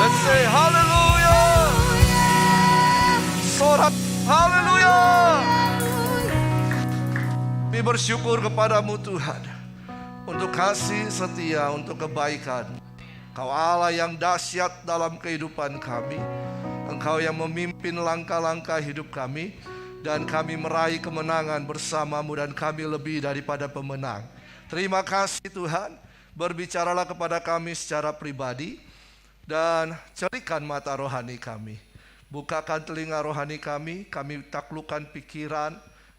Let's say hallelujah. Sorak hallelujah. Kami bersyukur kepadamu Tuhan, untuk kasih setia, untuk kebaikan. Kau Allah yang dahsyat dalam kehidupan kami. Engkau yang memimpin langkah-langkah hidup kami, dan kami meraih kemenangan bersamamu, dan kami lebih daripada pemenang. Terima kasih Tuhan. Berbicaralah kepada kami secara pribadi, dan cerikan mata rohani kami. Bukakan telinga rohani kami taklukkan pikiran,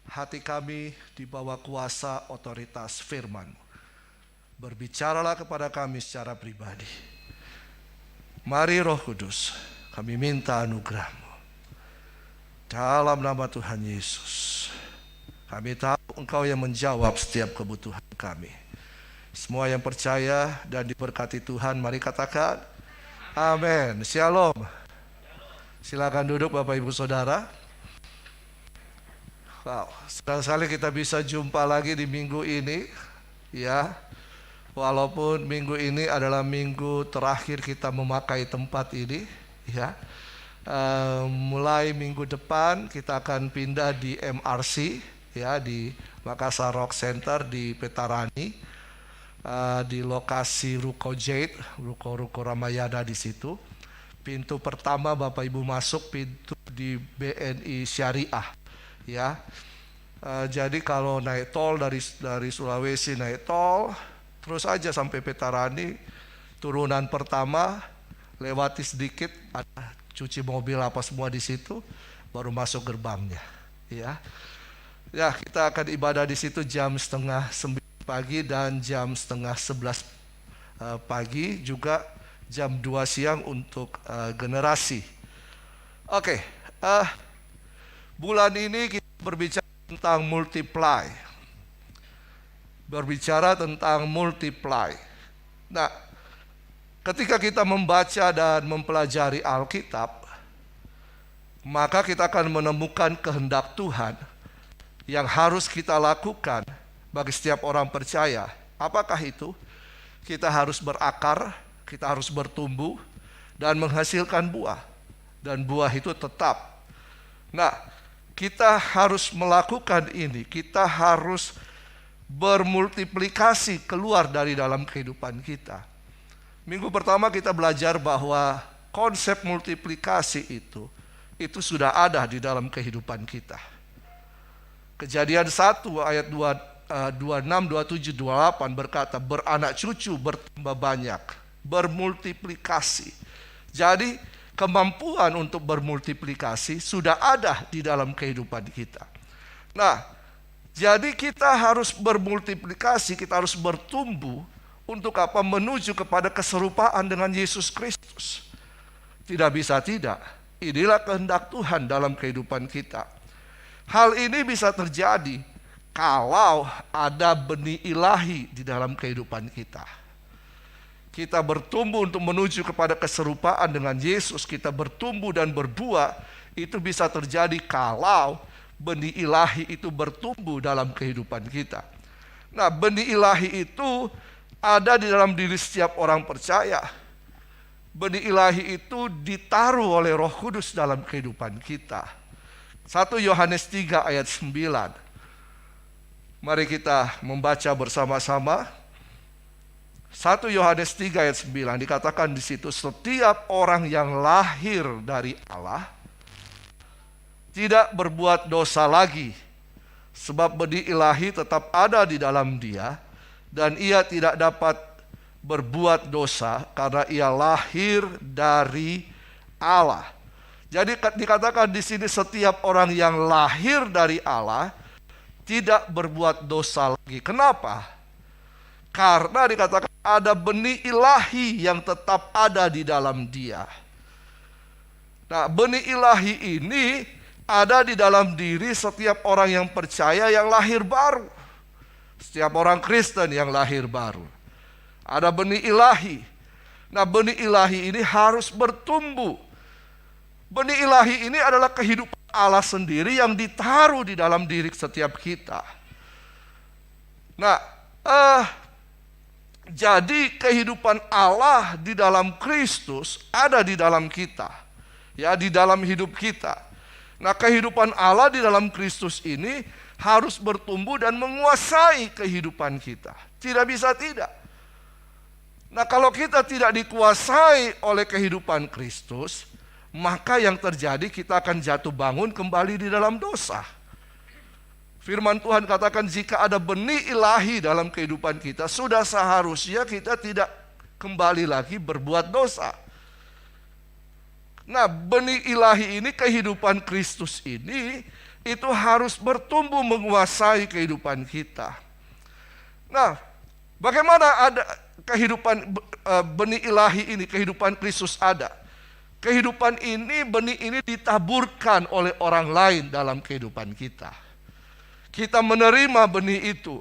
hati kami di bawah kuasa otoritas firman-Mu. Berbicaralah kepada kami secara pribadi. Mari Roh Kudus, kami minta anugerah-Mu. Dalam nama Tuhan Yesus, kami tahu Engkau yang menjawab setiap kebutuhan kami. Semua yang percaya dan diberkati Tuhan, mari katakan amin. Shalom. Silakan duduk Bapak Ibu Saudara. Wow, senang sekali kita bisa jumpa lagi di minggu ini, ya. Walaupun minggu ini adalah minggu terakhir kita memakai tempat ini, ya. Mulai minggu depan kita akan pindah di MRC, ya, di Makassar Rock Center di Petarani, di lokasi Ruko Jade, Ruko Ramayana di situ. Pintu pertama Bapak Ibu masuk pintu di BNI Syariah, ya. Jadi kalau naik tol dari Sulawesi naik tol terus aja sampai Petarani, turunan pertama lewati sedikit ada cuci mobil apa semua di situ, baru masuk gerbangnya, ya. Ya, kita akan ibadah di situ jam 8:30 pagi dan jam 10:30 pagi, juga jam 2 siang untuk generasi. Oke, bulan ini kita berbicara tentang multiply. Nah, ketika kita membaca dan mempelajari Alkitab, maka kita akan menemukan kehendak Tuhan yang harus kita lakukan bagi setiap orang percaya. Apakah itu? Kita harus berakar, kita harus bertumbuh dan menghasilkan buah. Dan buah itu tetap. Nah, kita harus melakukan ini. Kita harus bermultiplikasi keluar dari dalam kehidupan kita. Minggu pertama kita belajar bahwa konsep multiplikasi itu sudah ada di dalam kehidupan kita. Kejadian 1 ayat 26, 27, 28 berkata, beranak cucu bertambah banyak, bermultiplikasi. Jadi kemampuan untuk bermultiplikasi sudah ada di dalam kehidupan kita. Nah, jadi kita harus bermultiplikasi, kita harus bertumbuh untuk apa? Menuju kepada keserupaan dengan Yesus Kristus. Tidak bisa tidak. Inilah kehendak Tuhan dalam kehidupan kita. Hal ini bisa terjadi kalau ada benih ilahi di dalam kehidupan kita. Kita bertumbuh untuk menuju kepada keserupaan dengan Yesus, kita bertumbuh dan berbuah, itu bisa terjadi kalau benih ilahi itu bertumbuh dalam kehidupan kita. Nah, benih ilahi itu ada di dalam diri setiap orang percaya. Benih ilahi itu ditaruh oleh Roh Kudus dalam kehidupan kita. 1 Yohanes 3 ayat 9. Mari kita membaca bersama-sama. 1 Yohanes 3 ayat 9 dikatakan di situ, setiap orang yang lahir dari Allah tidak berbuat dosa lagi, sebab benih ilahi tetap ada di dalam dia, dan ia tidak dapat berbuat dosa karena ia lahir dari Allah. Jadi dikatakan di sini setiap orang yang lahir dari Allah tidak berbuat dosa lagi. Kenapa? Karena dikatakan ada benih ilahi yang tetap ada di dalam dia. Nah, benih ilahi ini ada di dalam diri setiap orang yang percaya yang lahir baru. Setiap orang Kristen yang lahir baru. Ada benih ilahi. Nah, benih ilahi ini harus bertumbuh. Benih ilahi ini adalah kehidupan Allah sendiri yang ditaruh di dalam diri setiap kita. Nah, Jadi kehidupan Allah di dalam Kristus ada di dalam kita. Ya, di dalam hidup kita. Nah, kehidupan Allah di dalam Kristus ini harus bertumbuh dan menguasai kehidupan kita. Tidak bisa tidak. Nah, kalau kita tidak dikuasai oleh kehidupan Kristus, maka yang terjadi kita akan jatuh bangun kembali di dalam dosa. Firman Tuhan katakan jika ada benih ilahi dalam kehidupan kita, sudah seharusnya kita tidak kembali lagi berbuat dosa. Nah, benih ilahi ini, kehidupan Kristus ini, itu harus bertumbuh menguasai kehidupan kita. Nah, bagaimana ada kehidupan benih ilahi ini, kehidupan Kristus ada? Kehidupan ini, benih ini ditaburkan oleh orang lain dalam kehidupan kita. Kita menerima benih itu,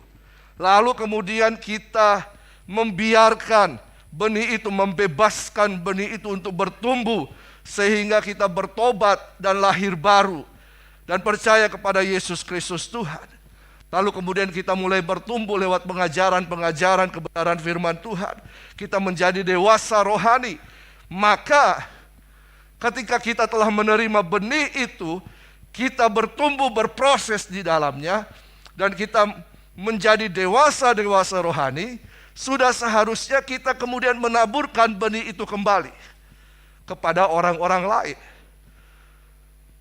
lalu kemudian kita membiarkan benih itu, membebaskan benih itu untuk bertumbuh, sehingga kita bertobat dan lahir baru, dan percaya kepada Yesus Kristus Tuhan. Lalu kemudian kita mulai bertumbuh lewat pengajaran-pengajaran kebenaran firman Tuhan. Kita menjadi dewasa rohani. Maka ketika kita telah menerima benih itu, kita bertumbuh, berproses di dalamnya, dan kita menjadi dewasa-dewasa rohani. Sudah seharusnya kita kemudian menaburkan benih itu kembali kepada orang-orang lain.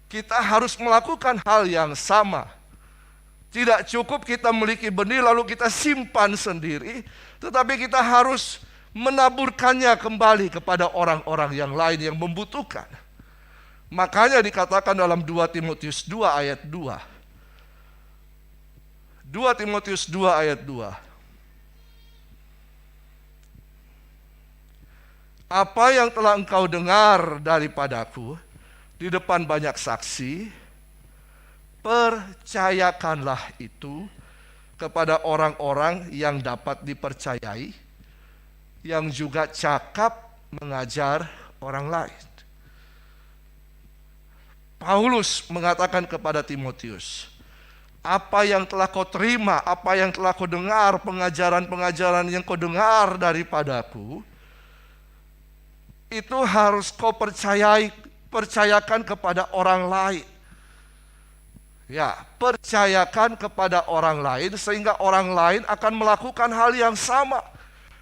Kita harus melakukan hal yang sama. Tidak cukup kita memiliki benih lalu kita simpan sendiri, tetapi kita harus menaburkannya kembali kepada orang-orang yang lain yang membutuhkan. Makanya dikatakan dalam 2 Timotius 2 ayat 2. 2 Timotius 2 ayat 2. Apa yang telah engkau dengar daripadaku di depan banyak saksi, percayakanlah itu kepada orang-orang yang dapat dipercayai, yang juga cakap mengajar orang lain. Paulus mengatakan kepada Timotius, apa yang telah kau terima, apa yang telah kau dengar, pengajaran-pengajaran yang kau dengar daripadaku, itu harus kau percayakan kepada orang lain. Ya, percayakan kepada orang lain sehingga orang lain akan melakukan hal yang sama.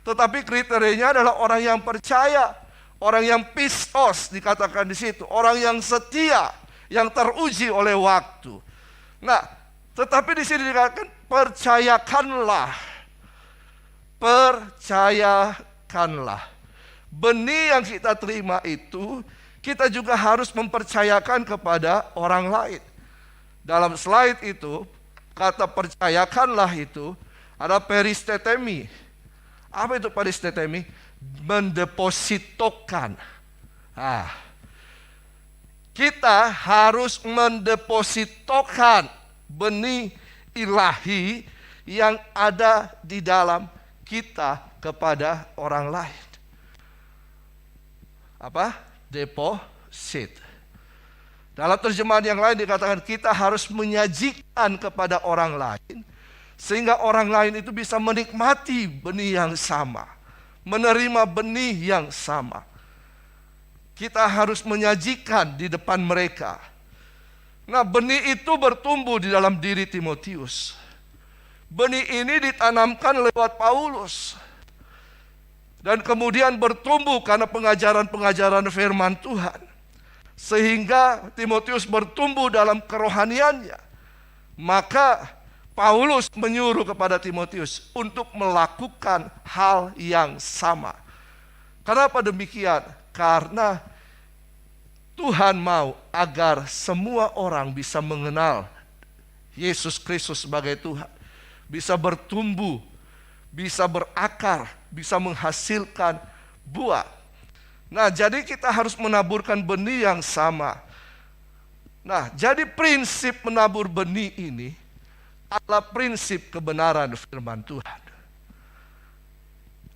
Tetapi kriterianya adalah orang yang percaya, orang yang pistos dikatakan di situ, orang yang setia, yang teruji oleh waktu. Nah, tetapi di sini dikatakan percayakanlah. Percayakanlah. Benih yang kita terima itu, kita juga harus mempercayakan kepada orang lain. Dalam slide itu, kata percayakanlah itu ada peristetemi. Apa itu peristetemi? Mendepositokan. Kita harus mendepositokan benih ilahi yang ada di dalam kita kepada orang lain. Apa? Deposit. Dalam terjemahan yang lain dikatakan kita harus menyajikan kepada orang lain, sehingga orang lain itu bisa menikmati benih yang sama, menerima benih yang sama. Kita harus menyajikan di depan mereka. Nah, benih itu bertumbuh di dalam diri Timotius. Benih ini ditanamkan lewat Paulus. Dan kemudian bertumbuh karena pengajaran-pengajaran firman Tuhan. Sehingga Timotius bertumbuh dalam kerohaniannya. Maka Paulus menyuruh kepada Timotius untuk melakukan hal yang sama. Kenapa demikian? Karena Tuhan mau agar semua orang bisa mengenal Yesus Kristus sebagai Tuhan. Bisa bertumbuh, bisa berakar, bisa menghasilkan buah. Nah, jadi kita harus menaburkan benih yang sama. Nah, jadi prinsip menabur benih ini adalah prinsip kebenaran firman Tuhan.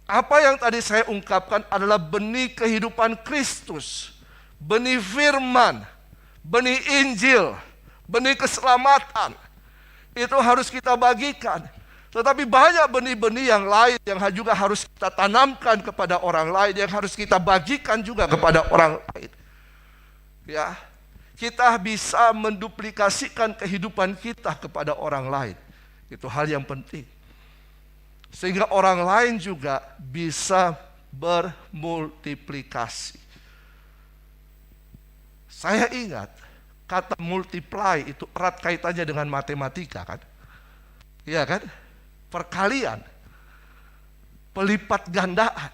Apa yang tadi saya ungkapkan adalah benih kehidupan Kristus, benih firman, benih Injil, benih keselamatan. Itu harus kita bagikan Tetapi banyak benih-benih yang lain yang juga harus kita tanamkan kepada orang lain, yang harus kita bagikan juga kepada orang lain. Ya, kita bisa menduplikasikan kehidupan kita kepada orang lain. Itu hal yang penting. Sehingga orang lain juga bisa bermultiplikasi. Saya ingat kata multiply itu erat kaitannya dengan matematika kan? Iya kan? Perkalian, pelipat gandaan.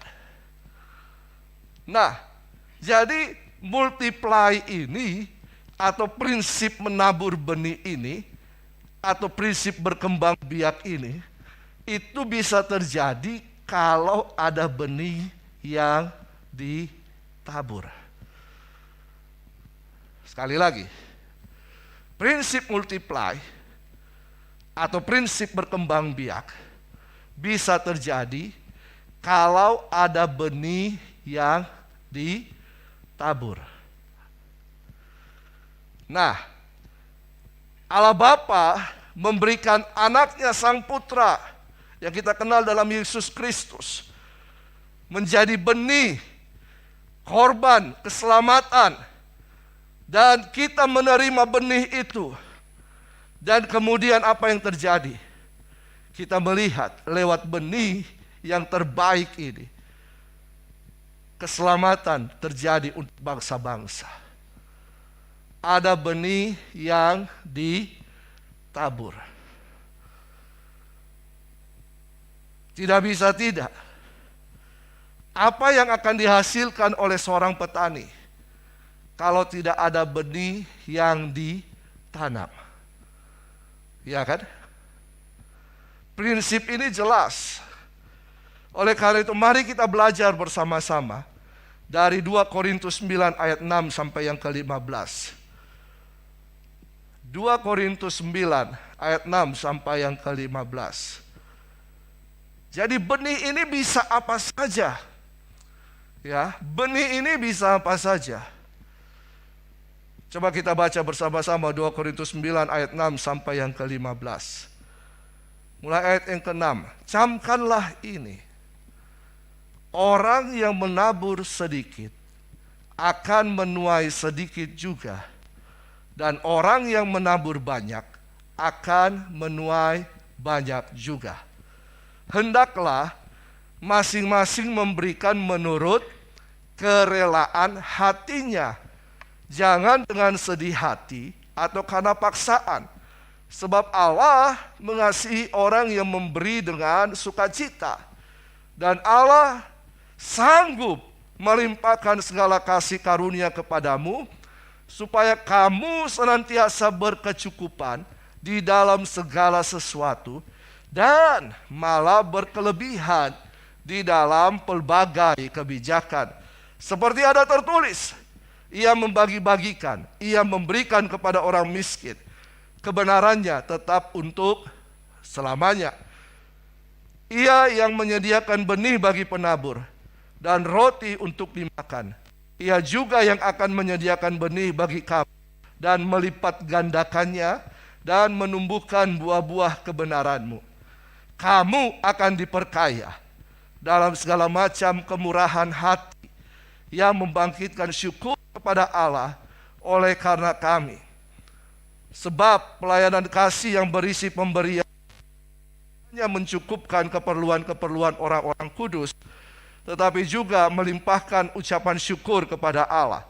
Nah, jadi multiply ini atau prinsip menabur benih ini atau prinsip berkembang biak ini itu bisa terjadi kalau ada benih yang ditabur. Sekali lagi, prinsip multiply atau prinsip berkembang biak bisa terjadi kalau ada benih yang ditabur. Nah, Allah Bapa memberikan anaknya Sang Putra yang kita kenal dalam Yesus Kristus menjadi benih, korban, keselamatan, dan kita menerima benih itu. Dan kemudian apa yang terjadi? Kita melihat lewat benih yang terbaik ini, keselamatan terjadi untuk bangsa-bangsa. Ada benih yang ditabur. Tidak bisa tidak. Apa yang akan dihasilkan oleh seorang petani kalau tidak ada benih yang ditanam? Ya kan? Prinsip ini jelas. Oleh karena itu mari kita belajar bersama-sama dari 2 Korintus 9 ayat 6 sampai yang ke-15. 2 Korintus 9 ayat 6 sampai yang ke-15. Jadi benih ini bisa apa saja. Ya, benih ini bisa apa saja. Coba kita baca bersama-sama 2 Korintus 9 ayat 6 sampai yang ke-15. Mulai ayat yang ke-6. Camkanlah ini. Orang yang menabur sedikit akan menuai sedikit juga. Dan orang yang menabur banyak akan menuai banyak juga. Hendaklah masing-masing memberikan menurut kerelaan hatinya. Jangan dengan sedih hati atau karena paksaan. Sebab Allah mengasihi orang yang memberi dengan sukacita. Dan Allah sanggup melimpahkan segala kasih karunia kepadamu, supaya kamu senantiasa berkecukupan di dalam segala sesuatu, dan malah berkelebihan di dalam pelbagai kebijakan. Seperti ada tertulis, Ia membagi-bagikan, Ia memberikan kepada orang miskin. Kebenarannya tetap untuk selamanya. Ia yang menyediakan benih bagi penabur dan roti untuk dimakan. Ia juga yang akan menyediakan benih bagi kamu dan melipat gandakannya dan menumbuhkan buah-buah kebenaranmu. Kamu akan diperkaya dalam segala macam kemurahan hati yang membangkitkan syukur kepada Allah oleh karena kami. Sebab pelayanan kasih yang berisi pemberian hanya mencukupkan keperluan-keperluan orang-orang kudus, tetapi juga melimpahkan ucapan syukur kepada Allah.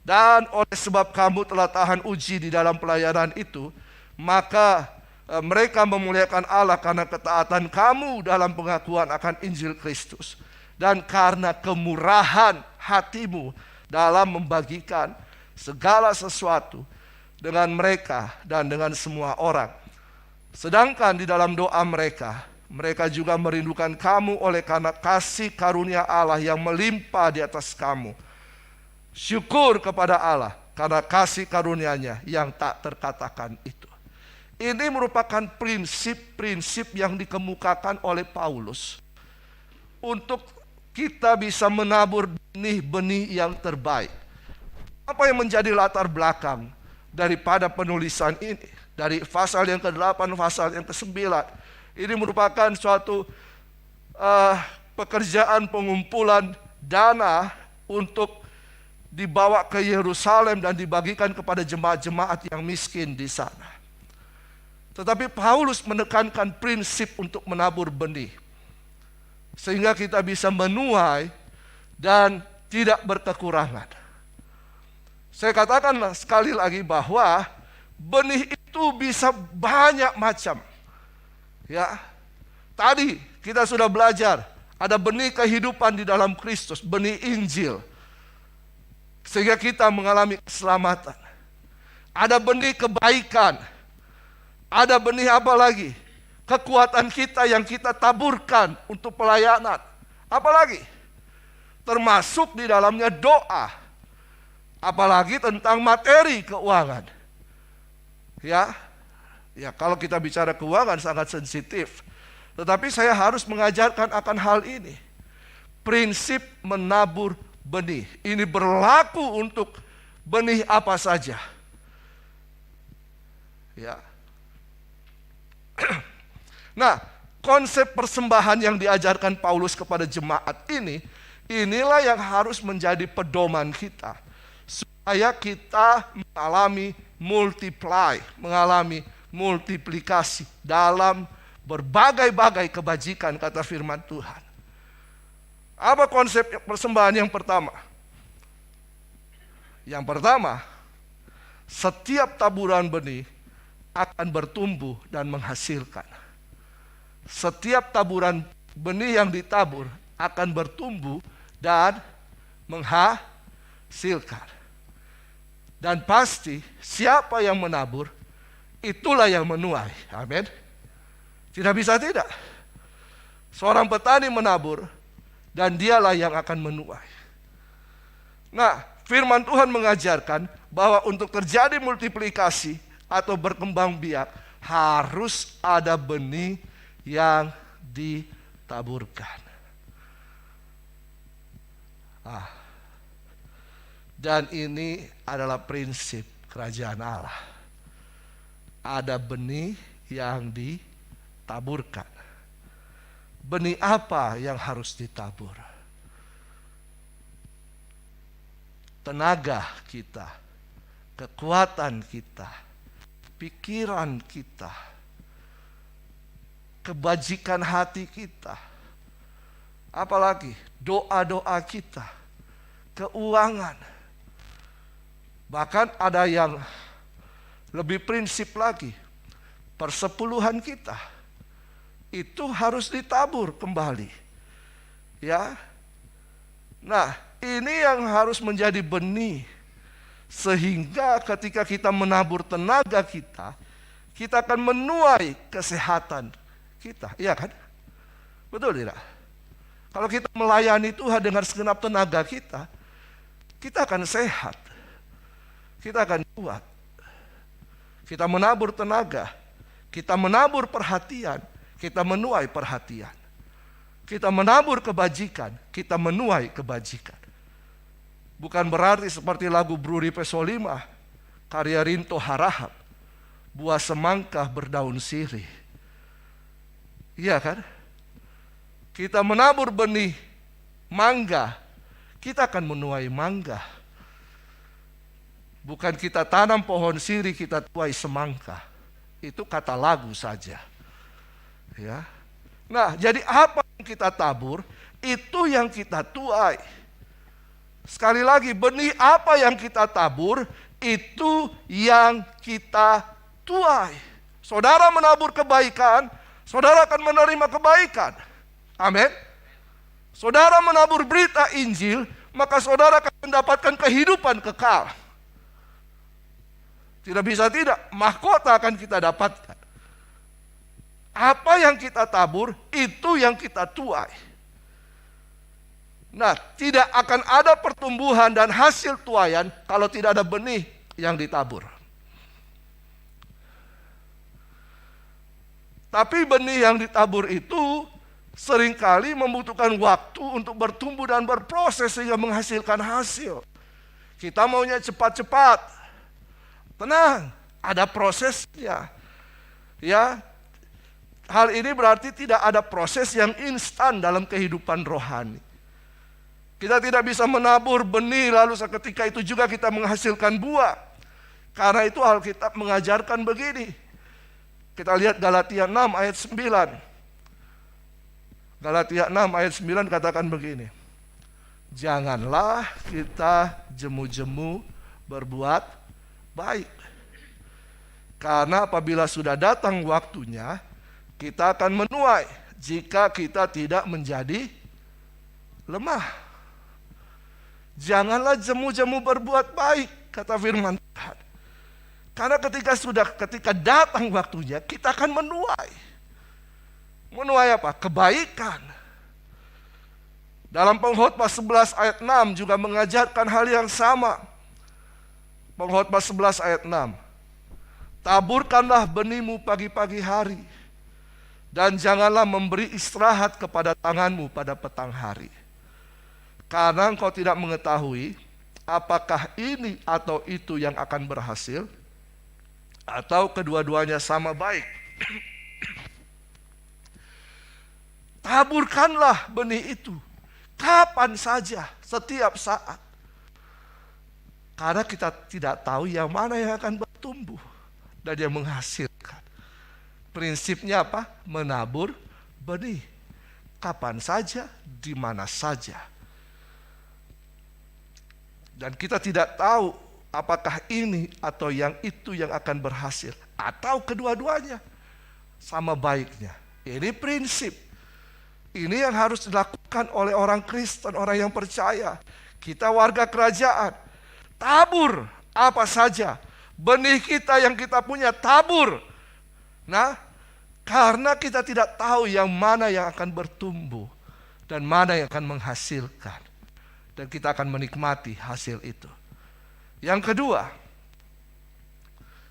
Dan oleh sebab kamu telah tahan uji di dalam pelayanan itu, maka mereka memuliakan Allah karena ketaatan kamu dalam pengakuan akan Injil Kristus. Dan karena kemurahan hatimu dalam membagikan segala sesuatu dengan mereka dan dengan semua orang. Sedangkan di dalam doa mereka, mereka juga merindukan kamu oleh karena kasih karunia Allah yang melimpah di atas kamu. Syukur kepada Allah karena kasih karunia-Nya yang tak terkatakan itu. Ini merupakan prinsip-prinsip yang dikemukakan oleh Paulus untuk kita bisa menabur benih-benih yang terbaik. Apa yang menjadi latar belakang daripada penulisan ini? Dari pasal yang ke-8, pasal yang ke-9. Ini merupakan suatu pekerjaan pengumpulan dana untuk dibawa ke Yerusalem dan dibagikan kepada jemaat-jemaat yang miskin di sana. Tetapi Paulus menekankan prinsip untuk menabur benih, sehingga kita bisa menuai dan tidak berkekurangan. Saya katakan sekali lagi bahwa benih itu bisa banyak macam. Ya, tadi kita sudah belajar ada benih kehidupan di dalam Kristus, benih Injil, sehingga kita mengalami keselamatan. Ada benih kebaikan, ada benih apa lagi? Kekuatan kita yang kita taburkan untuk pelayanan. Apalagi? Termasuk di dalamnya doa. Apalagi tentang materi keuangan. Ya, kalau kita bicara keuangan sangat sensitif. Tetapi saya harus mengajarkan akan hal ini. Prinsip menabur benih. Ini berlaku untuk benih apa saja. Ya. Nah, konsep persembahan yang diajarkan Paulus kepada jemaat ini, inilah yang harus menjadi pedoman kita. Supaya kita mengalami mengalami multiplikasi dalam berbagai-bagai kebajikan, kata firman Tuhan. Apa konsep persembahan yang pertama? Yang pertama, setiap taburan benih akan bertumbuh dan menghasilkan. Setiap taburan benih yang ditabur akan bertumbuh dan menghasilkan. Dan pasti siapa yang menabur, itulah yang menuai. Amin. Tidak bisa tidak. Seorang petani menabur dan dialah yang akan menuai. Nah, firman Tuhan mengajarkan bahwa untuk terjadi multiplikasi atau berkembang biak harus ada benih yang ditaburkan. Dan ini adalah prinsip kerajaan Allah. Ada benih yang ditaburkan. Benih apa yang harus ditabur? Tenaga kita, kekuatan kita, pikiran kita, kebajikan hati kita, apalagi doa-doa kita, keuangan. Bahkan ada yang lebih prinsip lagi, persepuluhan kita itu harus ditabur kembali. Ya. Nah, ini yang harus menjadi benih, sehingga ketika kita menabur tenaga kita, kita akan menuai kesehatan kita, iya kan? Betul tidak? Kalau kita melayani Tuhan dengan segenap tenaga kita akan sehat, kita akan kuat. Kita menabur tenaga, kita menabur perhatian, kita menuai perhatian. Kita menabur kebajikan, kita menuai kebajikan. Bukan berarti seperti lagu Bruri Pesolima, karya Rinto Harahap, buah semangka berdaun sirih. Iya kan? Kita menabur benih mangga, kita akan menuai mangga. Bukan kita tanam pohon sirih, kita tuai semangka. Itu kata lagu saja. Ya. Nah, jadi apa yang kita tabur, itu yang kita tuai. Sekali lagi, benih apa yang kita tabur, itu yang kita tuai. Saudara menabur kebaikan, saudara akan menerima kebaikan. Amin. Saudara menabur berita Injil, maka saudara akan mendapatkan kehidupan kekal. Tidak bisa tidak, mahkota akan kita dapatkan. Apa yang kita tabur, itu yang kita tuai. Nah, tidak akan ada pertumbuhan dan hasil tuaian kalau tidak ada benih yang ditabur. Tapi benih yang ditabur itu seringkali membutuhkan waktu untuk bertumbuh dan berproses sehingga menghasilkan hasil. Kita maunya cepat-cepat. Tenang, ada prosesnya. Ya. hal ini berarti tidak ada proses yang instan dalam kehidupan rohani. Kita tidak bisa menabur benih lalu seketika itu juga kita menghasilkan buah. Karena itu Alkitab mengajarkan begini. Kita lihat Galatia 6 ayat 9. Galatia 6 ayat 9 katakan begini. Janganlah kita jemu-jemu berbuat baik. Karena apabila sudah datang waktunya, kita akan menuai jika kita tidak menjadi lemah. Janganlah jemu-jemu berbuat baik, kata firman Tuhan. Karena ketika datang waktunya, kita akan menuai. Menuai apa? Kebaikan. Dalam Pengkhotbah 11 ayat 6 juga mengajarkan hal yang sama. Pengkhotbah 11 ayat 6. Taburkanlah benihmu pagi-pagi hari, dan janganlah memberi istirahat kepada tanganmu pada petang hari. Karena engkau tidak mengetahui apakah ini atau itu yang akan berhasil, atau kedua-duanya sama baik. Taburkanlah benih itu kapan saja, setiap saat. Karena kita tidak tahu yang mana yang akan bertumbuh dan yang menghasilkan. Prinsipnya apa? Menabur benih kapan saja, di mana saja. Dan kita tidak tahu apakah ini atau yang itu yang akan berhasil, atau kedua-duanya sama baiknya. Ini prinsip. Ini yang harus dilakukan oleh orang Kristen, orang yang percaya. Kita warga kerajaan, tabur apa saja. Benih kita yang kita punya, tabur. Nah, karena kita tidak tahu yang mana yang akan bertumbuh dan mana yang akan menghasilkan. Dan kita akan menikmati hasil itu. Yang kedua,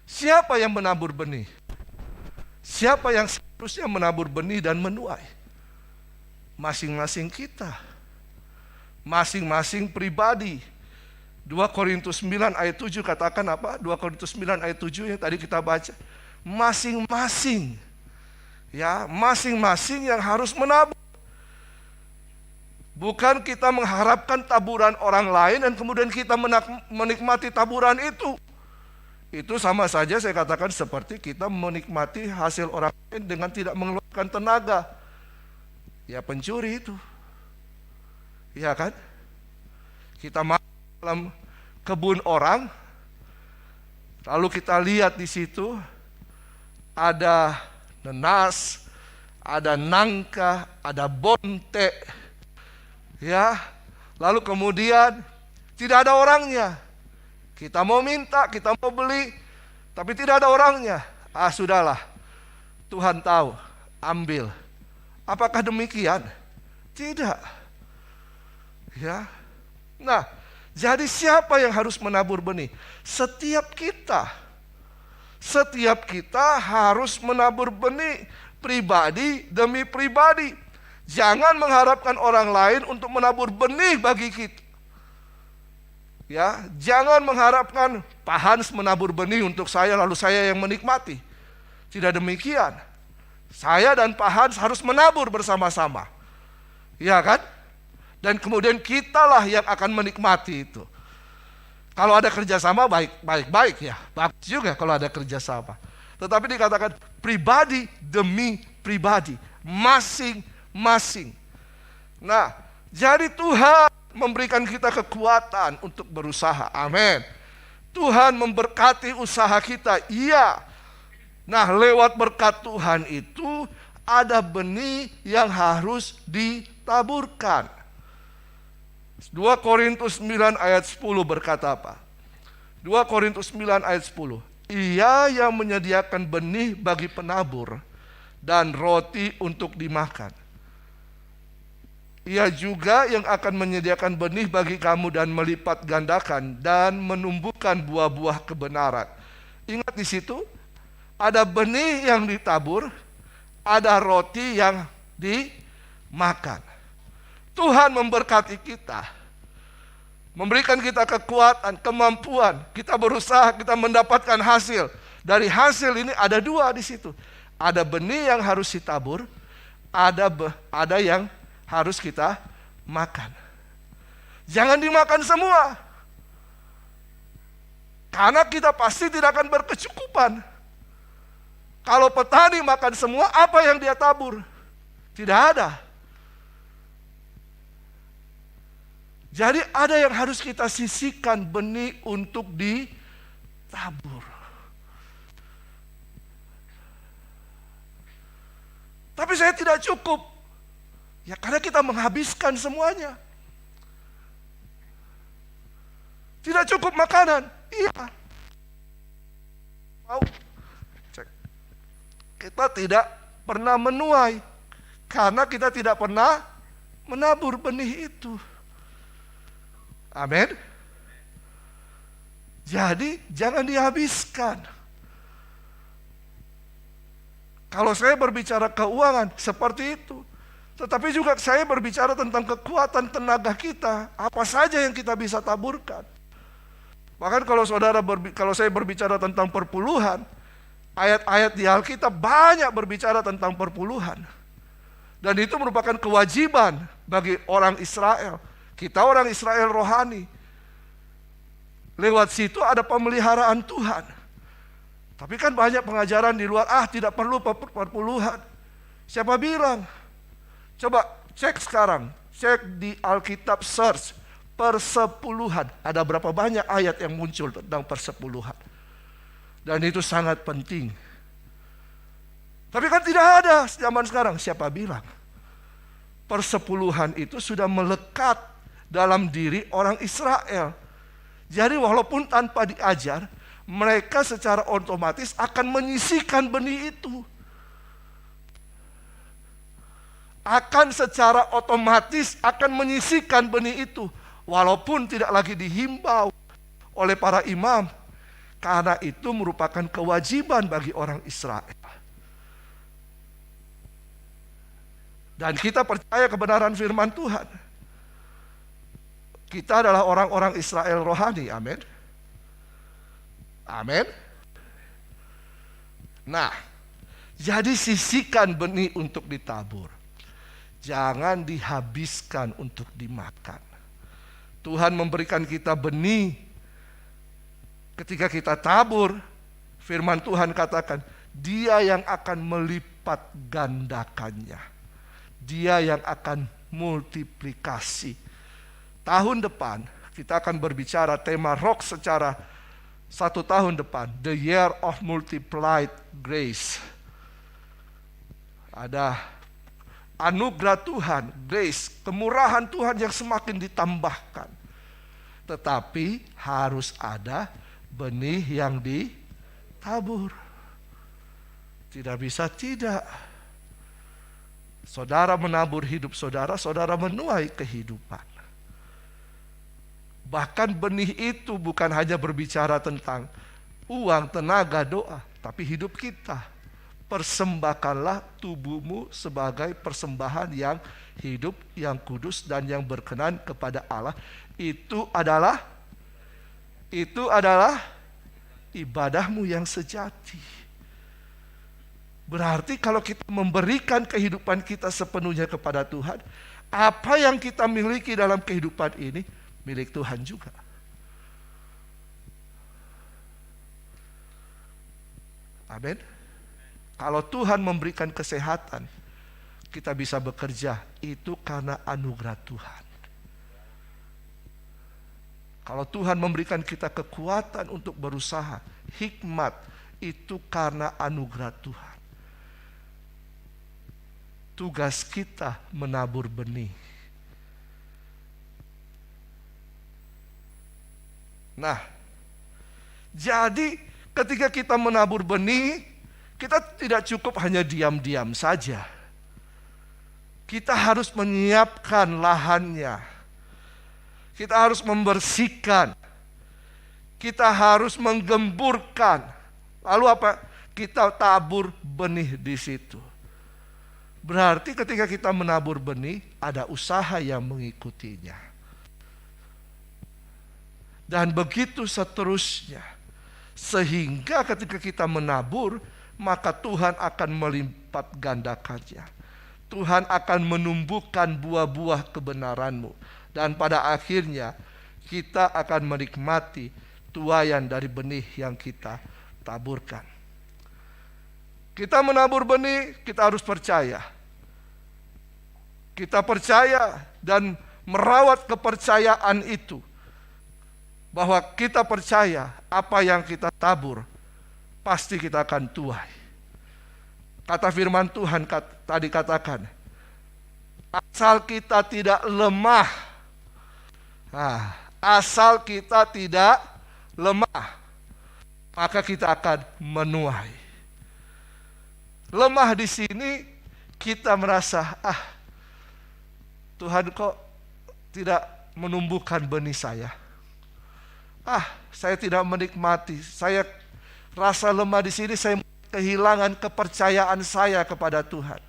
siapa yang menabur benih? Siapa yang seharusnya menabur benih dan menuai? Masing-masing kita. Masing-masing pribadi. 2 Korintus 9 ayat 7 katakan apa? 2 Korintus 9 ayat 7 yang tadi kita baca. Masing-masing. Ya, masing-masing yang harus menabur. Bukan kita mengharapkan taburan orang lain dan kemudian kita menikmati taburan itu. Itu sama saja saya katakan seperti kita menikmati hasil orang lain dengan tidak mengeluarkan tenaga. Ya pencuri itu. Ya kan? Kita masuk dalam kebun orang, lalu kita lihat di situ ada nenas, ada nangka, ada bonte. Ya, lalu kemudian tidak ada orangnya. Kita mau minta, kita mau beli, tapi tidak ada orangnya. Ah, sudahlah. Tuhan tahu, ambil. Apakah demikian? Tidak. Ya. Nah, jadi siapa yang harus menabur benih? Setiap kita. Setiap kita harus menabur benih pribadi demi pribadi. Jangan mengharapkan orang lain untuk menabur benih bagi kita. Ya, jangan mengharapkan Pak Hans menabur benih untuk saya lalu saya yang menikmati. Tidak demikian. Saya dan Pak Hans harus menabur bersama-sama. Ya kan? Dan kemudian kitalah yang akan menikmati itu. Kalau ada kerjasama baik-baik ya. Bagus juga kalau ada kerjasama. Tetapi dikatakan pribadi demi pribadi. Masing-masing. Nah, jadi Tuhan memberikan kita kekuatan untuk berusaha. Amin. Tuhan memberkati usaha kita. Iya. Nah, lewat berkat Tuhan itu ada benih yang harus ditaburkan. 2 Korintus 9 ayat 10 berkata apa? 2 Korintus 9 ayat 10. Ia yang menyediakan benih bagi penabur dan roti untuk dimakan. Ia juga yang akan menyediakan benih bagi kamu dan melipat gandakan dan menumbuhkan buah-buah kebenaran. Ingat di situ, ada benih yang ditabur, ada roti yang dimakan. Tuhan memberkati kita, memberikan kita kekuatan, kemampuan. Kita berusaha, kita mendapatkan hasil. Dari hasil ini ada dua di situ. Ada benih yang harus ditabur, ada yang harus kita makan. Jangan dimakan semua, karena kita pasti tidak akan berkecukupan. Kalau petani makan semua, apa yang dia tabur? Tidak ada. Jadi ada yang harus kita sisihkan benih untuk ditabur. Tapi saya tidak cukup. Ya karena kita menghabiskan semuanya. Tidak cukup makanan. Iya. Mau cek. Kita tidak pernah menuai karena kita tidak pernah menabur benih itu. Amin. Jadi jangan dihabiskan. Kalau saya berbicara keuangan seperti itu, tetapi juga saya berbicara tentang kekuatan tenaga kita, apa saja yang kita bisa taburkan. Bahkan kalau saya berbicara tentang perpuluhan, ayat-ayat di Alkitab banyak berbicara tentang perpuluhan. Dan itu merupakan kewajiban bagi orang Israel. Kita orang Israel rohani. Lewat situ ada pemeliharaan Tuhan. Tapi kan banyak pengajaran di luar, tidak perlu perpuluhan. Siapa bilang? Coba cek sekarang, cek di Alkitab, search persepuluhan. Ada berapa banyak ayat yang muncul tentang persepuluhan. Dan itu sangat penting. Tapi kan tidak ada zaman sekarang. Siapa bilang? Persepuluhan itu sudah melekat dalam diri orang Israel. Jadi walaupun tanpa diajar, mereka secara otomatis akan menyisihkan benih itu. Akan secara otomatis akan menyisihkan benih itu. Walaupun tidak lagi dihimbau oleh para imam. Karena itu merupakan kewajiban bagi orang Israel. Dan kita percaya kebenaran firman Tuhan. Kita adalah orang-orang Israel rohani, amin. Amin. Nah, jadi sisihkan benih untuk ditabur. Jangan dihabiskan untuk dimakan. Tuhan memberikan kita benih. Ketika kita tabur, firman Tuhan katakan, Dia yang akan melipat gandakannya. Dia yang akan multiplikasi. Tahun depan kita akan berbicara tema rock secara 1 tahun depan, the year of multiplied grace. Ada anugerah Tuhan, grace, kemurahan Tuhan yang semakin ditambahkan. Tetapi harus ada benih yang ditabur. Tidak bisa tidak. Saudara menabur hidup saudara, saudara menuai kehidupan. Bahkan benih itu bukan hanya berbicara tentang uang, tenaga, doa, tapi hidup kita. Persembahkanlah tubuhmu sebagai persembahan yang hidup, yang kudus, dan yang berkenan kepada Allah. Itu adalah ibadahmu yang sejati. Berarti kalau kita memberikan kehidupan kita sepenuhnya kepada Tuhan, apa yang kita miliki dalam kehidupan ini milik Tuhan juga. Amin. Kalau Tuhan memberikan kesehatan, kita bisa bekerja, itu karena anugerah Tuhan. Kalau Tuhan memberikan kita kekuatan untuk berusaha, hikmat, itu karena anugerah Tuhan. Tugas kita menabur benih. Nah, jadi ketika kita menabur benih, kita tidak cukup hanya diam-diam saja. Kita harus menyiapkan lahannya. Kita harus membersihkan. Kita harus menggemburkan. Lalu apa? Kita tabur benih di situ. Berarti ketika kita menabur benih, ada usaha yang mengikutinya. Dan begitu seterusnya. Sehingga ketika kita menabur, maka Tuhan akan melipat gandakannya. Tuhan akan menumbuhkan buah-buah kebenaranmu. Dan pada akhirnya kita akan menikmati tuaian dari benih yang kita taburkan. Kita menabur benih, kita harus percaya. Kita percaya dan merawat kepercayaan itu. Bahwa kita percaya apa yang kita tabur, pasti kita akan tuai. Kata firman Tuhan tadi katakan, asal kita tidak lemah. Asal kita tidak lemah, maka kita akan menuai. Lemah di sini kita merasa, Tuhan kok tidak menumbuhkan benih saya. Saya tidak menikmati. Saya rasa lemah di sini, saya kehilangan kepercayaan saya kepada Tuhan.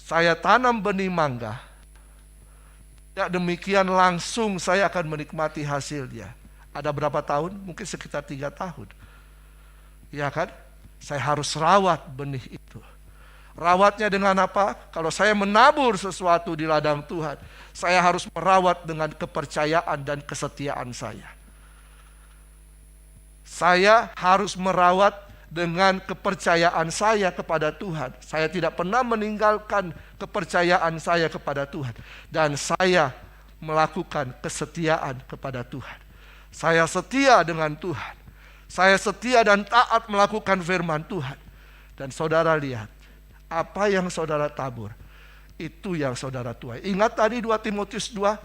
Saya tanam benih mangga. Ya demikian langsung saya akan menikmati hasilnya. Ada berapa tahun? Mungkin sekitar 3 tahun. Ya kan? Saya harus rawat benih itu. Rawatnya dengan apa? Kalau saya menabur sesuatu di ladang Tuhan, saya harus merawat dengan kepercayaan dan kesetiaan saya. Saya harus merawat dengan kepercayaan saya kepada Tuhan. Saya tidak pernah meninggalkan kepercayaan saya kepada Tuhan. Dan saya melakukan kesetiaan kepada Tuhan. Saya setia dengan Tuhan. Saya setia dan taat melakukan firman Tuhan. Dan saudara lihat, apa yang saudara tabur, itu yang saudara tuai. Ingat tadi 2 Timotius 2,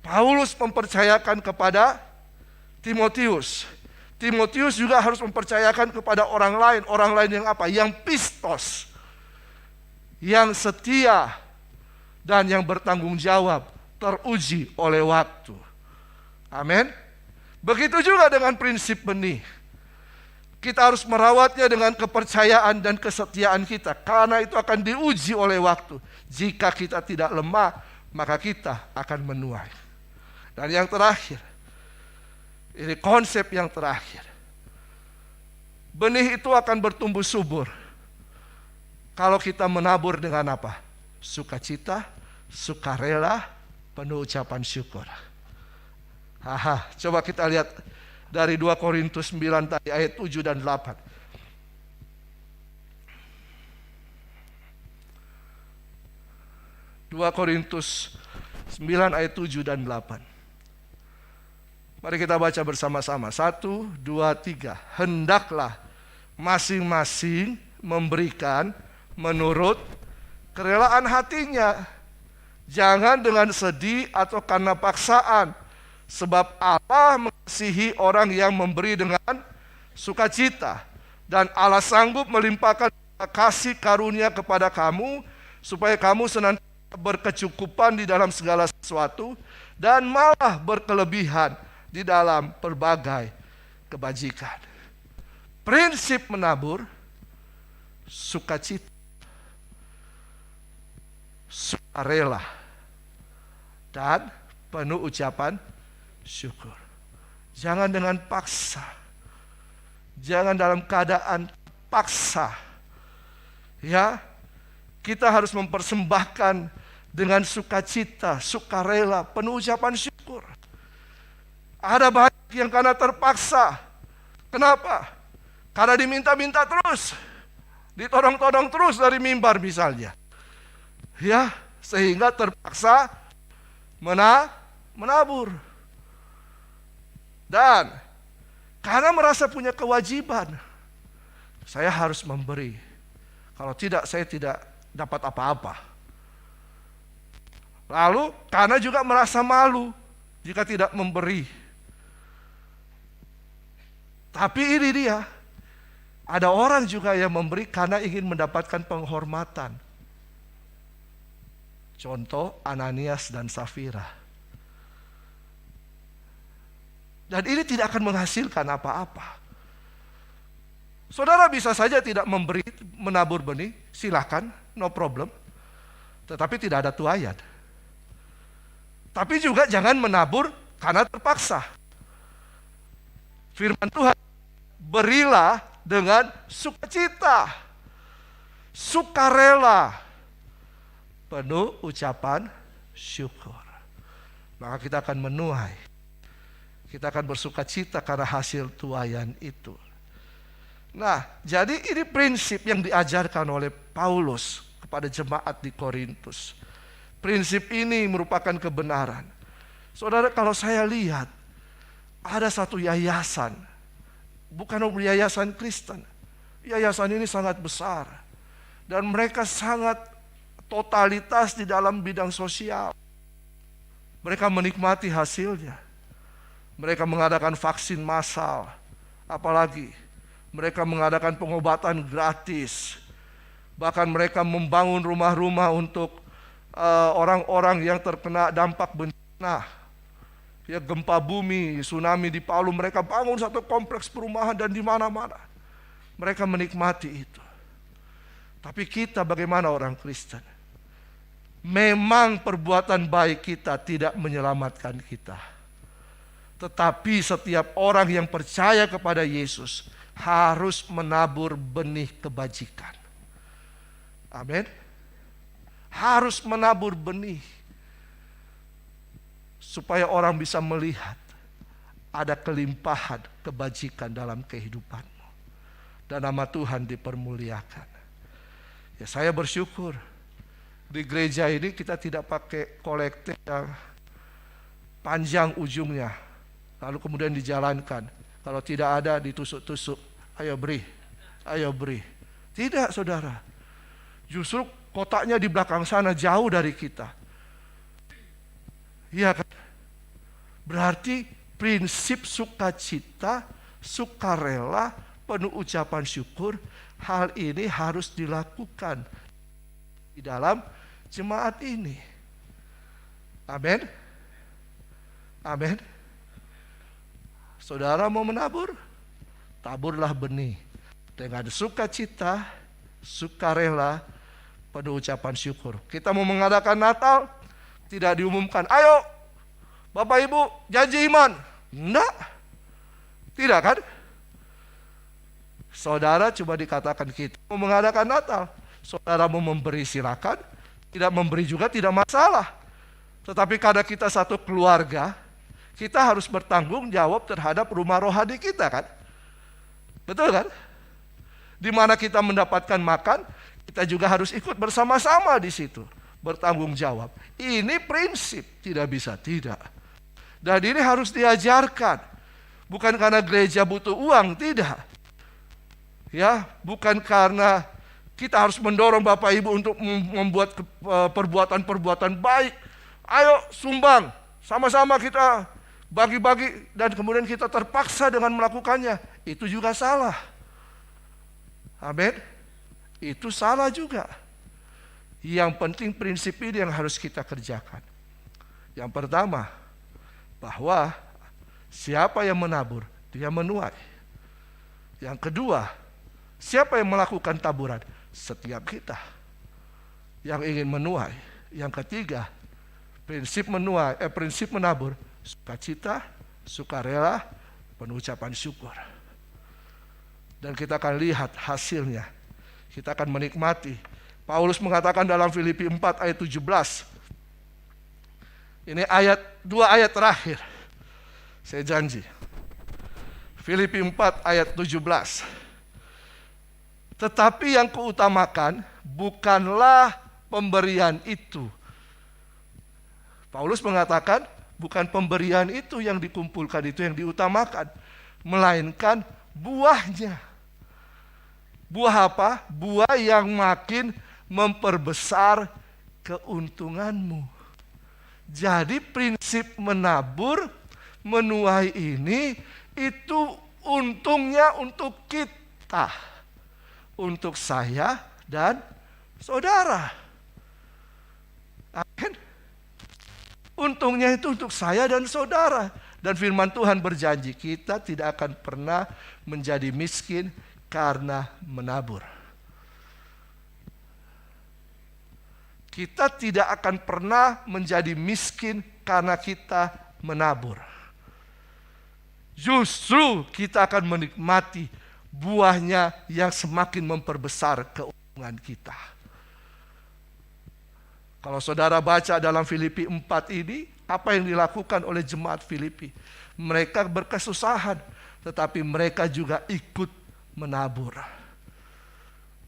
Paulus mempercayakan kepada Timotius. Timotius juga harus mempercayakan kepada orang lain. Orang lain yang apa? Yang pistos, yang setia, dan yang bertanggung jawab, teruji oleh waktu. Amin. Begitu juga dengan prinsip benih. Kita harus merawatnya dengan kepercayaan dan kesetiaan kita. Karena itu akan diuji oleh waktu. Jika kita tidak lemah, maka kita akan menuai. Dan yang terakhir, ini konsep yang terakhir. Benih itu akan bertumbuh subur kalau kita menabur dengan apa? Sukacita, sukarela, penuh ucapan syukur. Coba kita lihat dari 2 Korintus 9 tadi ayat 7 dan 8. Dua Korintus 9 ayat 7 dan 8. Mari kita baca bersama-sama. 1, 2, 3. Hendaklah masing-masing memberikan menurut kerelaan hatinya. Jangan dengan sedih atau karena paksaan. Sebab Allah mengasihi orang yang memberi dengan sukacita. Dan Allah sanggup melimpahkan kasih karunia kepada kamu, supaya kamu senantiasa berkecukupan di dalam segala sesuatu, dan malah berkelebihan di dalam berbagai kebajikan. Prinsip menabur, sukacita, sukarela, dan penuh ucapan syukur. Jangan dengan paksa. Jangan dalam keadaan paksa. Ya, kita harus mempersembahkan dengan sukacita, sukarela, penuh ucapan syukur. Ada banyak yang karena terpaksa. Kenapa? Karena diminta-minta terus, ditodong-todong terus dari mimbar misalnya. Ya, sehingga terpaksa menabur. Dan karena merasa punya kewajiban, saya harus memberi. Kalau tidak, saya tidak dapat apa-apa. Lalu karena juga merasa malu jika tidak memberi. Tapi ini dia, ada orang juga yang memberi karena ingin mendapatkan penghormatan. Contoh Ananias dan Safira. Dan ini tidak akan menghasilkan apa-apa. Saudara bisa saja tidak memberi, menabur benih, silakan, no problem. Tetapi tidak ada tuaian. Tapi juga jangan menabur karena terpaksa. Firman Tuhan, berilah dengan sukacita, sukarela, penuh ucapan syukur. Maka kita akan menuai, kita akan bersukacita karena hasil tuaian itu. Nah, jadi ini prinsip yang diajarkan oleh Paulus kepada jemaat di Korintus. Prinsip ini merupakan kebenaran. Saudara, kalau saya lihat ada satu yayasan, bukan yayasan Kristen. Yayasan ini sangat besar dan mereka sangat totalitas di dalam bidang sosial. Mereka menikmati hasilnya. Mereka mengadakan vaksin massal, apalagi mereka mengadakan pengobatan gratis. Bahkan mereka membangun rumah-rumah untuk orang-orang yang terkena dampak bencana. Ya, gempa bumi, tsunami di Palu, mereka bangun satu kompleks perumahan dan di mana-mana. Mereka menikmati itu. Tapi kita bagaimana orang Kristen? Memang perbuatan baik kita tidak menyelamatkan kita. Tetapi setiap orang yang percaya kepada Yesus harus menabur benih kebajikan. Amin. Harus menabur benih supaya orang bisa melihat ada kelimpahan kebajikan dalam kehidupanmu dan nama Tuhan dipermuliakan. Ya, saya bersyukur di gereja ini kita tidak pakai kolektif yang panjang ujungnya lalu kemudian dijalankan. Kalau tidak ada ditusuk-tusuk, ayo beri, ayo beri. Tidak, saudara. Justru kotaknya di belakang sana jauh dari kita. Iya kan? Berarti prinsip sukacita, sukarela, penuh ucapan syukur, hal ini harus dilakukan di dalam jemaat ini. Amin. Amin. Saudara mau menabur? Taburlah benih dengan sukacita, sukarela, penuh ucapan syukur. Kita mau mengadakan Natal, tidak diumumkan, ayo Bapak Ibu janji iman. Enggak. Tidak kan? Saudara coba dikatakan kita mau mengadakan Natal. Saudara mau memberi silakan, tidak memberi juga tidak masalah. Tetapi karena kita satu keluarga, kita harus bertanggung jawab terhadap rumah rohani kita kan? Betul kan? Di mana kita mendapatkan makan, kita juga harus ikut bersama-sama di situ, bertanggung jawab. Ini prinsip, tidak bisa tidak. Dan ini harus diajarkan. Bukan karena gereja butuh uang, tidak. Ya, bukan karena kita harus mendorong Bapak Ibu untuk membuat perbuatan-perbuatan baik. Ayo sumbang, sama-sama kita bagi-bagi dan kemudian kita terpaksa dengan melakukannya. Itu juga salah. Amin. Itu salah juga. Yang penting prinsip ini yang harus kita kerjakan. Yang pertama, bahwa siapa yang menabur, dia menuai. Yang kedua, siapa yang melakukan taburan? Setiap kita yang ingin menuai. Yang ketiga, prinsip menabur, sukacita, sukarela, penuh ucapan syukur. Dan kita akan lihat hasilnya. Kita akan menikmati. Paulus mengatakan dalam Filipi 4 ayat 17. Ini dua ayat terakhir. Saya janji. Filipi 4 ayat 17. Tetapi yang kuutamakan bukanlah pemberian itu. Paulus mengatakan bukan pemberian itu yang dikumpulkan, itu yang diutamakan. Melainkan buahnya. Buah apa? Buah yang makin memperbesar keuntunganmu. Jadi prinsip menabur, menuai ini, itu untungnya untuk kita. Untuk saya dan saudara. Amin. Untungnya itu untuk saya dan saudara. Dan firman Tuhan berjanji kita tidak akan pernah menjadi miskin karena menabur. Kita tidak akan pernah menjadi miskin karena kita menabur. justru kita akan menikmati buahnya yang semakin memperbesar keuntungan kita. Kalau saudara baca dalam Filipi 4 ini, apa yang dilakukan oleh jemaat Filipi? Mereka berkesusahan, tetapi mereka juga ikut menabur,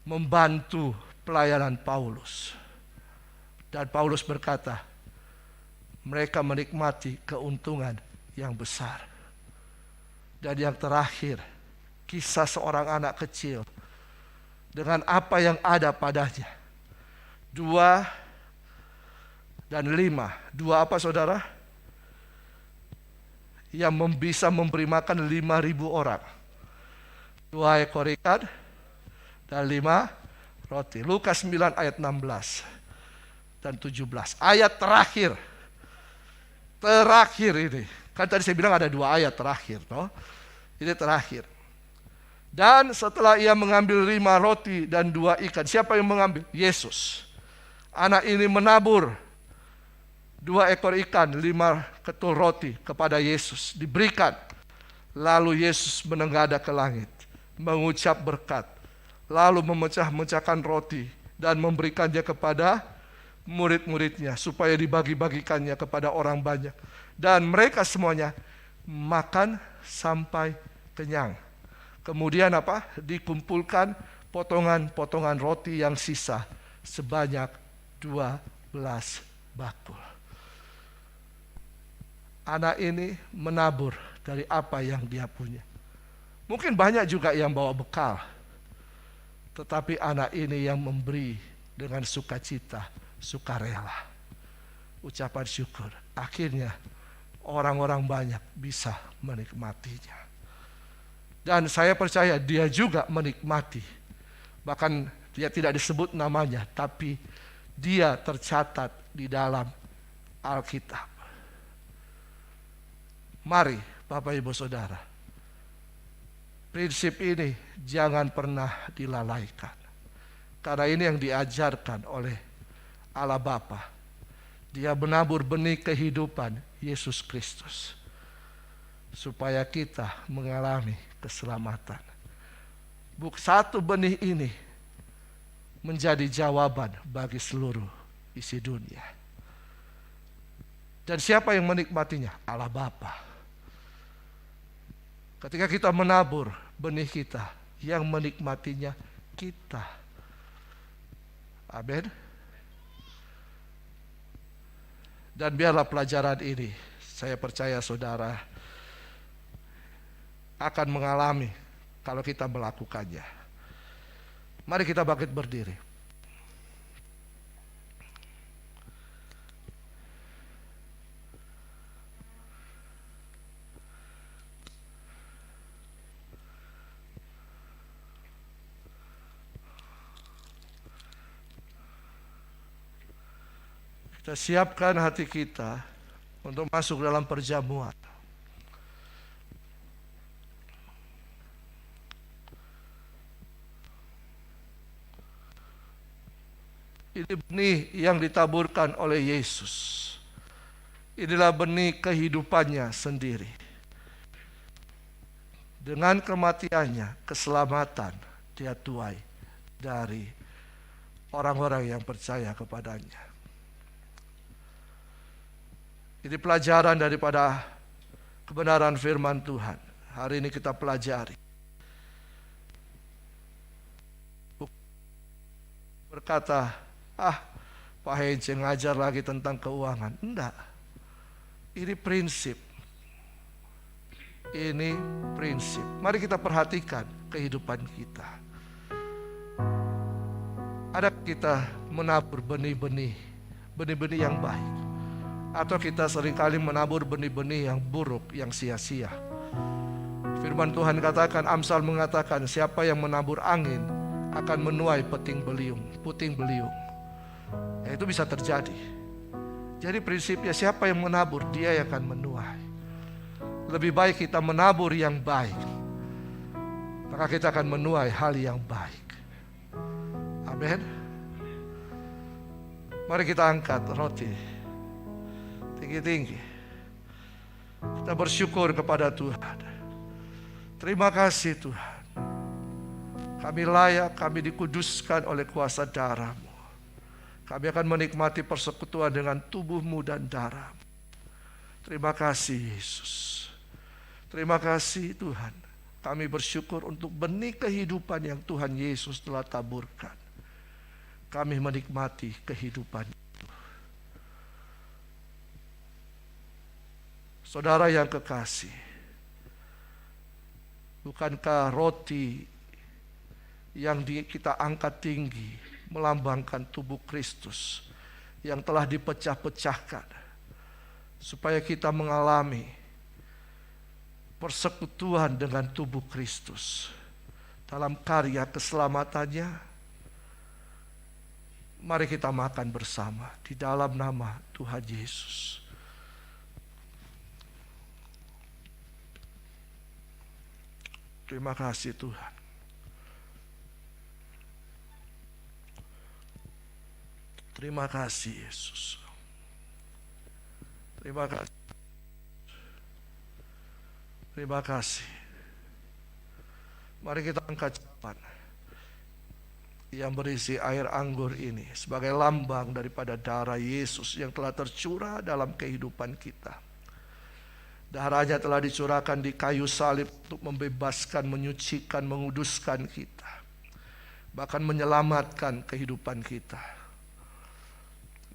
membantu pelayanan Paulus. Dan Paulus berkata, mereka menikmati keuntungan yang besar. Dan yang terakhir, kisah seorang anak kecil dengan apa yang ada padanya. 2 dan 5. 2 apa saudara? Yang bisa memberi makan 5.000 orang. 2 ekor ikan dan 5 roti. Lukas 9 ayat 16 dan 17. Ayat terakhir ini. Kan tadi saya bilang ada 2 ayat terakhir, toh? Ini terakhir. Dan setelah ia mengambil 5 roti dan 2 ikan, siapa yang mengambil? Yesus. Anak ini menabur 2 ekor ikan, 5 ketul roti kepada Yesus. Diberikan. Lalu Yesus menengadah ke langit, mengucap berkat. Lalu memecah-mecahkan roti dan memberikannya kepada murid-muridnya supaya dibagi-bagikannya kepada orang banyak. Dan mereka semuanya makan sampai kenyang. Kemudian apa? Dikumpulkan potongan-potongan roti yang sisa sebanyak 12 bakul. Anak ini menabur dari apa yang dia punya. Mungkin banyak juga yang bawa bekal, tetapi anak ini yang memberi dengan sukacita, sukarela, ucapan syukur. Akhirnya orang-orang banyak bisa menikmatinya. Dan saya percaya dia juga menikmati. Bahkan dia tidak disebut namanya, tapi dia tercatat di dalam Alkitab. Mari Bapak Ibu Saudara, prinsip ini jangan pernah dilalaikan. Karena ini yang diajarkan oleh Allah Bapa. Dia menabur benih kehidupan Yesus Kristus, supaya kita mengalami keselamatan. Satu benih ini menjadi jawaban bagi seluruh isi dunia. Dan siapa yang menikmatinya? Allah Bapa. Ketika kita menabur benih kita, yang menikmatinya kita. Amin. Dan biarlah pelajaran ini, saya percaya saudara akan mengalami kalau kita melakukannya. Mari kita bangkit berdiri. Kita siapkan hati kita untuk masuk dalam perjamuan. Ini benih yang ditaburkan oleh Yesus. Inilah benih kehidupannya sendiri. Dengan kematiannya, keselamatan dia tuai dari orang-orang yang percaya kepadanya. Ini pelajaran daripada kebenaran firman Tuhan. Hari ini kita pelajari. Berkata, Pak Hence ngajar lagi tentang keuangan. Enggak. Ini prinsip. Ini prinsip. Mari kita perhatikan kehidupan kita. Ada kita menabur benih-benih yang baik. Atau kita seringkali menabur benih-benih yang buruk, yang sia-sia. Firman Tuhan katakan, Amsal mengatakan, siapa yang menabur angin akan menuai puting beliung. Ya, itu bisa terjadi. Jadi prinsipnya siapa yang menabur, dia yang akan menuai. Lebih baik kita menabur yang baik, maka kita akan menuai hal yang baik. Amin. Mari kita angkat roti tinggi-tinggi. Kita bersyukur kepada Tuhan. Terima kasih Tuhan. Kami layak, kami dikuduskan oleh kuasa darah-Mu. Kami akan menikmati persekutuan dengan tubuh-Mu dan darah-Mu. Terima kasih Yesus. Terima kasih Tuhan. Kami bersyukur untuk benih kehidupan yang Tuhan Yesus telah taburkan. Kami menikmati kehidupan itu. Saudara yang kekasih, bukankah roti yang kita angkat tinggi melambangkan tubuh Kristus yang telah dipecah-pecahkan supaya kita mengalami persekutuan dengan tubuh Kristus dalam karya keselamatannya? Mari kita makan bersama di dalam nama Tuhan Yesus. Terima kasih Tuhan. Terima kasih Yesus. Terima kasih. Terima kasih. Mari kita angkat capan yang berisi air anggur ini sebagai lambang daripada darah Yesus yang telah tercurah dalam kehidupan kita. Darahnya telah dicurahkan di kayu salib untuk membebaskan, menyucikan, menguduskan kita, bahkan menyelamatkan kehidupan kita.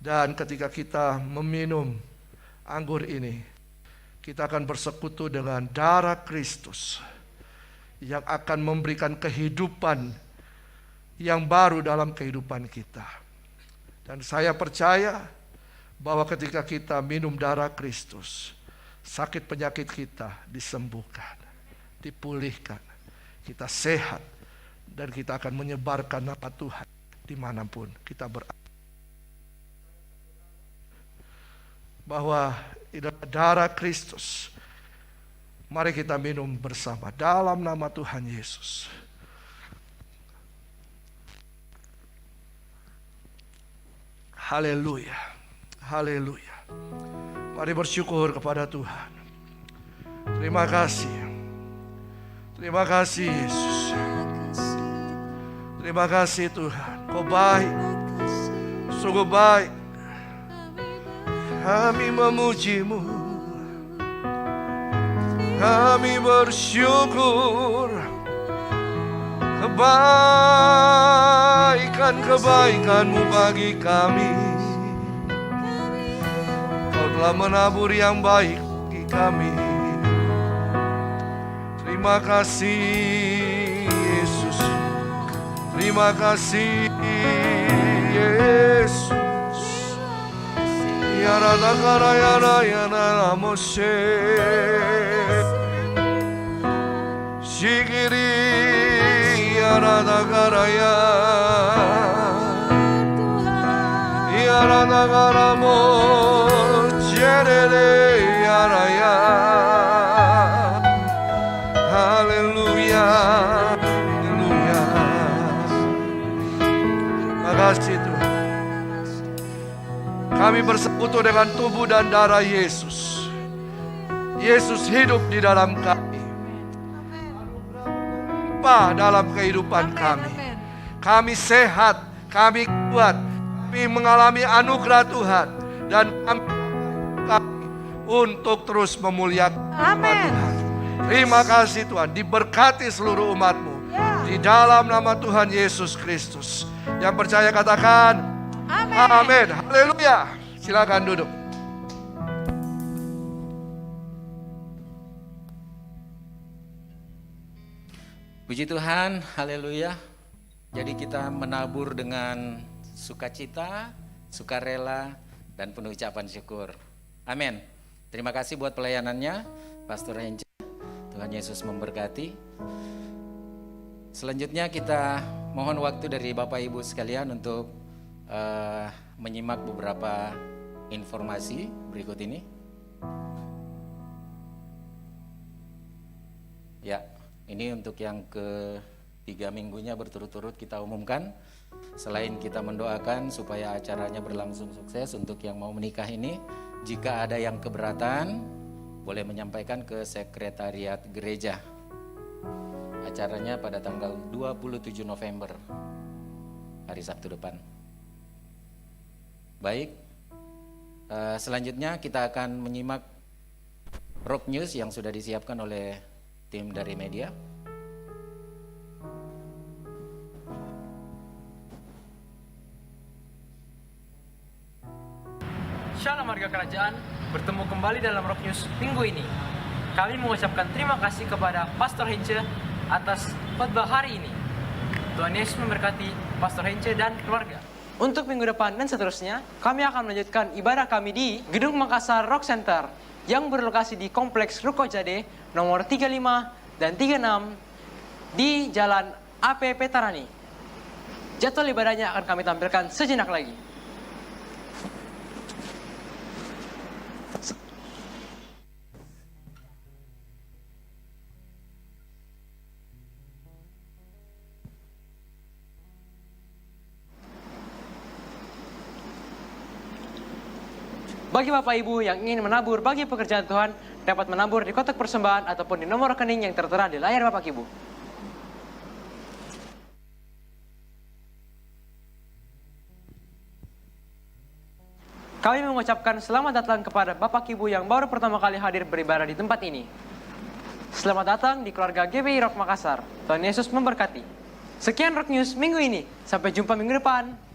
Dan ketika kita meminum anggur ini, kita akan bersekutu dengan darah Kristus yang akan memberikan kehidupan yang baru dalam kehidupan kita. Dan saya percaya bahwa ketika kita minum darah Kristus, sakit penyakit kita disembuhkan, dipulihkan, kita sehat, dan kita akan menyebarkan nama Tuhan dimanapun kita berada. Bahwa adalah darah Kristus. Mari kita minum bersama dalam nama Tuhan Yesus. Haleluya. Haleluya. Mari bersyukur kepada Tuhan. Terima kasih. Terima kasih Yesus. Terima kasih Tuhan. Kau baik. Sungguh baik. Kami memuji-Mu, kami bersyukur kebaikan-kebaikan-Mu bagi kami. Kau telah menabur yang baik bagi kami. Terima kasih Yesus. Terima kasih Yesus. Yarada karayana yana moshe shigiri yarada karaya yarada karamo jerere yaraya. Haleluya, haleluya. Makasih Tuhan. Kami bersekutu dengan tubuh dan darah Yesus. Yesus hidup di dalam kami. Apa dalam kehidupan kami? Kami sehat, kami kuat, kami mengalami anugerah Tuhan, dan kami untuk terus memuliakan nama Tuhan. Terima kasih Tuhan, diberkati seluruh umat-Mu di dalam nama Tuhan Yesus Kristus. Yang percaya katakan amin. Haleluya. Silakan duduk. Puji Tuhan, haleluya. Jadi kita menabur dengan sukacita, sukarela, dan penuh ucapan syukur. Amin. Terima kasih buat pelayanannya, Pastor Henja. Tuhan Yesus memberkati. Selanjutnya kita mohon waktu dari Bapak Ibu sekalian untuk menyimak beberapa informasi berikut ini. Ya, ini untuk yang ke-3 minggunya berturut-turut kita umumkan. Selain kita mendoakan supaya acaranya berlangsung sukses untuk yang mau menikah ini, jika ada yang keberatan, boleh menyampaikan ke sekretariat gereja. Acaranya pada tanggal 27 November, hari Sabtu depan. Baik, selanjutnya kita akan menyimak Rock News yang sudah disiapkan oleh tim dari media. Shalom warga kerajaan, bertemu kembali dalam Rock News minggu ini. Kami mengucapkan terima kasih kepada Pastor Hence atas khotbah hari ini. Tuhan Yesus memberkati Pastor Hence dan keluarga. Untuk minggu depan dan seterusnya, kami akan melanjutkan ibadah kami di Gedung Makassar Rock Center yang berlokasi di Kompleks Ruko Jade nomor 35 dan 36 di Jalan AP Petarani. Jadwal ibadahnya akan kami tampilkan sejenak lagi. Bagi Bapak Ibu yang ingin menabur bagi pekerjaan Tuhan, dapat menabur di kotak persembahan ataupun di nomor rekening yang tertera di layar Bapak Ibu. Kami mengucapkan selamat datang kepada Bapak Ibu yang baru pertama kali hadir beribadah di tempat ini. Selamat datang di keluarga GBI Rock Makassar. Tuhan Yesus memberkati. Sekian Rock News minggu ini. Sampai jumpa minggu depan.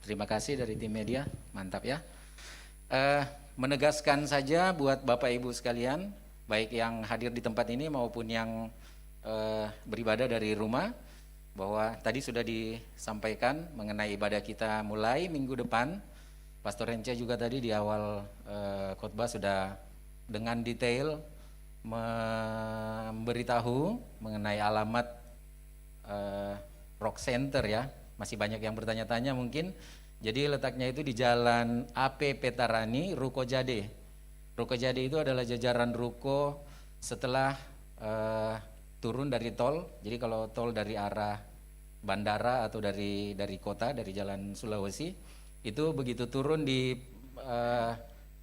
Terima kasih dari tim media, mantap ya. Menegaskan saja buat Bapak Ibu sekalian, baik yang hadir di tempat ini maupun yang beribadah dari rumah, bahwa tadi sudah disampaikan mengenai ibadah kita mulai minggu depan. Pastor Hence juga tadi di awal khotbah sudah dengan detail memberitahu mengenai alamat Rock Center ya. Masih banyak yang bertanya-tanya mungkin. Jadi letaknya itu di Jalan AP Petarani, Ruko Jade. Ruko Jade itu adalah jajaran ruko setelah turun dari tol. Jadi kalau tol dari arah bandara atau dari kota, dari Jalan Sulawesi, itu begitu turun di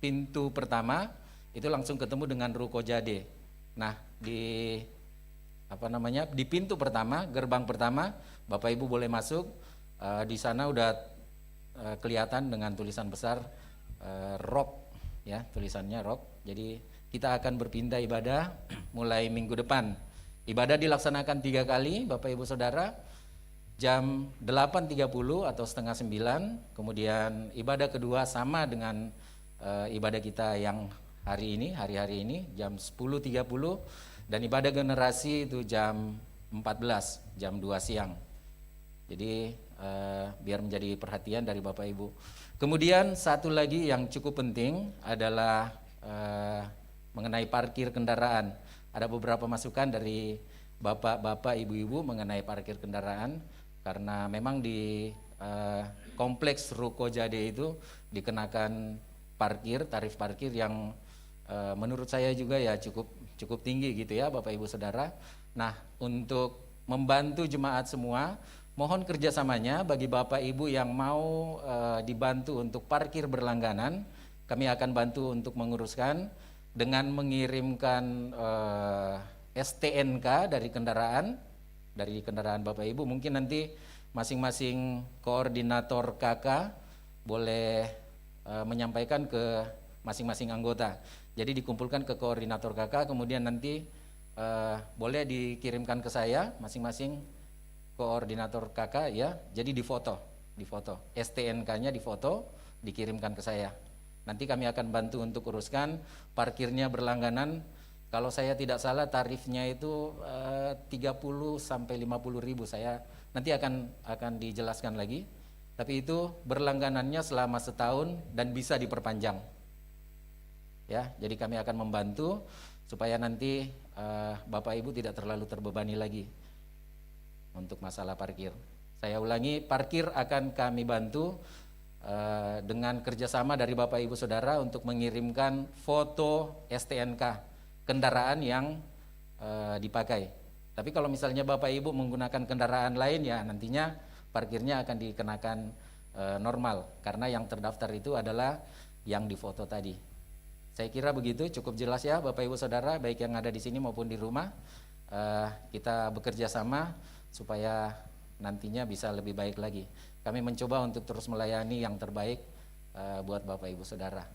pintu pertama, itu langsung ketemu dengan Ruko Jade. Nah, di pintu pertama, gerbang pertama, Bapak Ibu boleh masuk. Di sana udah kelihatan dengan tulisan besar rock ya, tulisannya rock. Jadi kita akan berpindah ibadah mulai minggu depan. Ibadah dilaksanakan 3 kali Bapak Ibu Saudara, jam 8.30 atau setengah 9. Kemudian ibadah kedua sama dengan ibadah kita yang hari-hari ini jam 10.30, dan ibadah generasi itu jam 14, jam 2 siang. Jadi biar menjadi perhatian dari Bapak Ibu. Kemudian satu lagi yang cukup penting adalah mengenai parkir kendaraan. Ada beberapa masukan dari bapak-bapak, ibu-ibu mengenai parkir kendaraan, karena memang di kompleks Ruko Jade itu dikenakan tarif parkir yang menurut saya juga ya cukup tinggi gitu ya Bapak Ibu Saudara. Nah, untuk membantu jemaat semua, mohon kerjasamanya bagi Bapak Ibu yang mau dibantu untuk parkir berlangganan. Kami akan bantu untuk menguruskan dengan mengirimkan STNK dari kendaraan Bapak Ibu. Mungkin nanti masing-masing koordinator KK boleh menyampaikan ke masing-masing anggota. Jadi dikumpulkan ke koordinator KK, kemudian nanti boleh dikirimkan ke saya masing-masing koordinator KK ya. Jadi difoto STNK-nya, difoto, dikirimkan ke saya. Nanti kami akan bantu untuk uruskan parkirnya berlangganan. Kalau saya tidak salah tarifnya itu 30 sampai 50 ribu. Saya nanti akan dijelaskan lagi. Tapi itu berlangganannya selama setahun dan bisa diperpanjang. Ya, jadi kami akan membantu supaya nanti Bapak Ibu tidak terlalu terbebani lagi untuk masalah parkir. Saya ulangi, parkir akan kami bantu dengan kerjasama dari Bapak Ibu Saudara untuk mengirimkan foto STNK kendaraan yang dipakai. Tapi kalau misalnya Bapak Ibu menggunakan kendaraan lain, ya nantinya parkirnya akan dikenakan normal, karena yang terdaftar itu adalah yang difoto tadi. Saya kira begitu, cukup jelas ya Bapak Ibu Saudara, baik yang ada di sini maupun di rumah. Kita bekerja sama supaya nantinya bisa lebih baik lagi. Kami mencoba untuk terus melayani yang terbaik buat Bapak Ibu Saudara.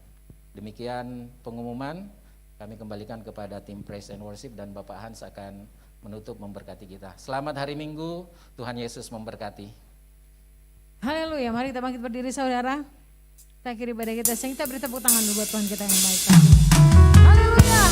Demikian pengumuman, kami kembalikan kepada tim Praise and Worship dan Bapak Hans akan menutup memberkati kita. Selamat hari Minggu, Tuhan Yesus memberkati. Haleluya, mari kita bangkit berdiri saudara. Kita akhiri ibadah kita, kita beri tepuk tangan dulu buat Tuhan kita yang baik. Haleluya.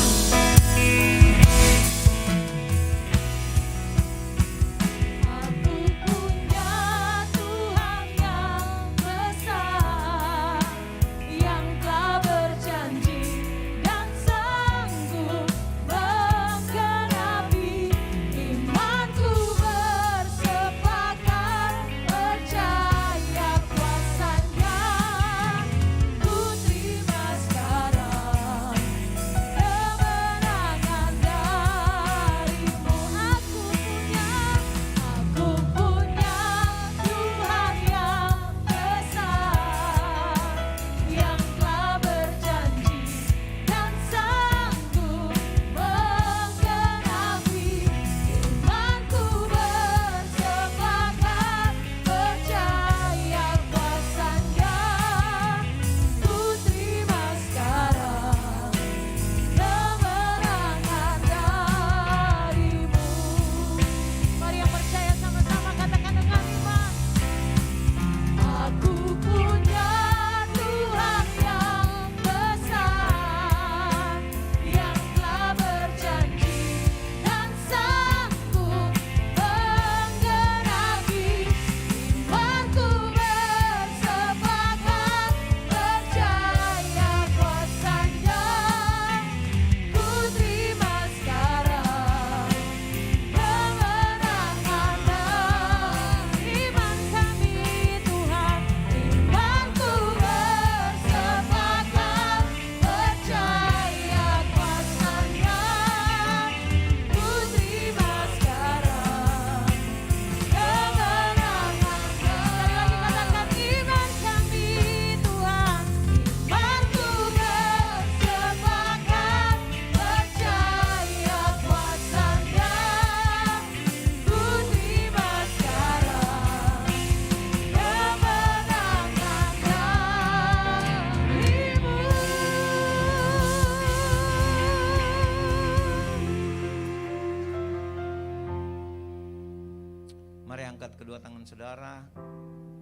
Mari angkat kedua tangan saudara,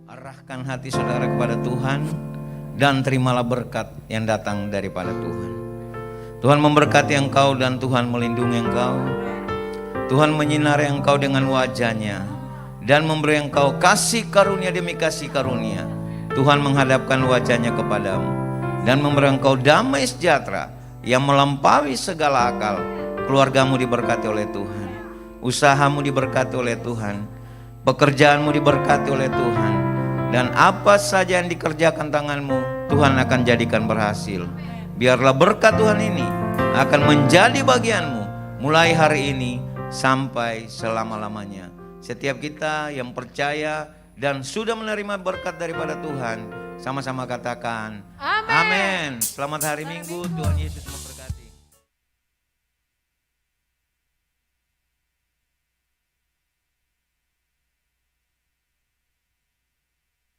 arahkan hati saudara kepada Tuhan, dan terimalah berkat yang datang daripada Tuhan. Tuhan memberkati engkau dan Tuhan melindungi engkau. Tuhan menyinari engkau dengan wajah-Nya dan memberi engkau kasih karunia demi kasih karunia. Tuhan menghadapkan wajah-Nya kepadamu dan memberi engkau damai sejahtera yang melampaui segala akal. Keluargamu diberkati oleh Tuhan, usahamu diberkati oleh Tuhan, pekerjaanmu diberkati oleh Tuhan, dan apa saja yang dikerjakan tanganmu Tuhan akan jadikan berhasil. Biarlah berkat Tuhan ini akan menjadi bagianmu mulai hari ini sampai selama-lamanya. Setiap kita yang percaya dan sudah menerima berkat daripada Tuhan, sama-sama katakan amin. Selamat hari Minggu, Tuhan Yesus memberkati.